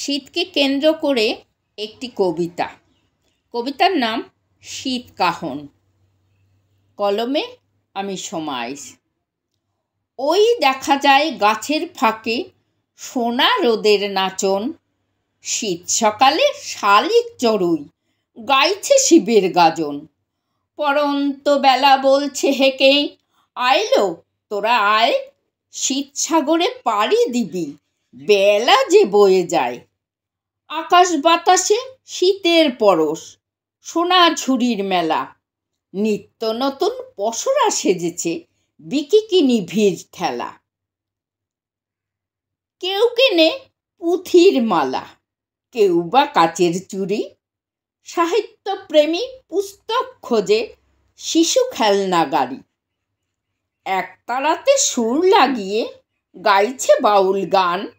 শীতকে কেন্দ্র করে একটি কবিতা। কবিতার নাম শীতকাহন। কলমে আমি সমাইস। ওই দেখা যায় গাছের ফাঁকে সোনা রোদের নাচন। শীত সকালে শালিক চড়ুই গাইছে শিবের গাজন। পরন্ত বেলা বলছে হেঁকে, আইলো তোরা আয়, শীত সাগরে পাড়ি দিবি, বেলা যে বয়ে যায়। আকাশ বাতাসে শীতের পরশ, সোনা ঝুড়ির মেলা। নিত্য নতুন পসরা সেজেছে, বিকিকিনি ভিড় ঠেলা। কেউ কেনে পুঁথির মালা, কেউ বা কাচের চুড়ি। সাহিত্যপ্রেমী পুস্তক খোঁজে, শিশু খেলনা গাড়ি। একতারাতে সুর লাগিয়ে গাইছে বাউল গান।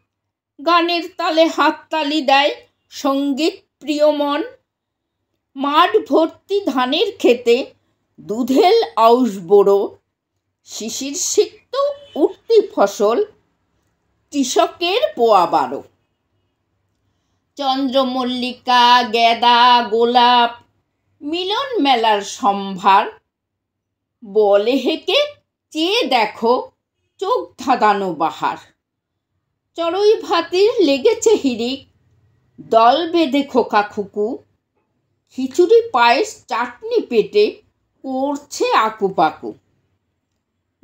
গানের তালে হাততালি দেয় সঙ্গীত প্রিয় মন। মাঠ ভর্তি ধানের খেতে দুধেল আউশ বোড়ো। শিশির সিক্ত উঠতি ফসল, কৃষকের পোয়া বারো। চন্দ্রমল্লিকা, গেঁদা, গোলাপ, মিলন মেলার সম্ভার। বলে হেঁকে চেয়ে দেখো, চোখ ধাঁধানো বাহার। চড়ুই ভাতির লেগেছে হিড়িক, দল বেঁধে খোকা খুকু। খিচুড়ি পায়েস চাটনি পেটে করছে আকুপাকু।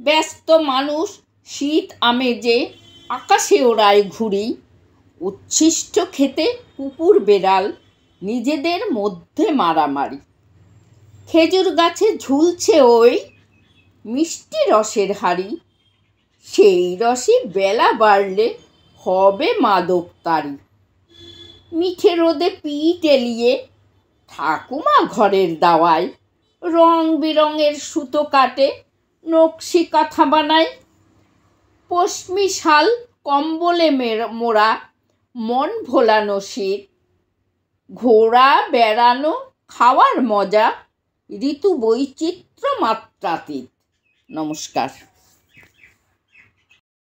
ব্যস্ত মানুষ শীত আমেজে আকাশে ওড়ায় ঘুড়ি। উচ্ছিষ্ট খেতে কুকুর বেড়াল নিজেদের মধ্যে মারামারি। খেজুর গাছে ঝুলছে ওই মিষ্টি রসের হাড়ি। সেই রসই বেলা বাড়লে হবে মাদক তারি। মিঠে রোদে পিঠ এলিয়ে ঠাকুমা ঘরের দাওয়ায় রং বেরঙের সুতো কাটে, নকশি কাঁথা বানায়। পশমি শাল কম্বলে মোড়া, মন ভোলানো শীত। ঘোরা বেড়ানো খাওয়ার মজা, ঋতু বৈচিত্র্য মাত্রাতীত। নমস্কার।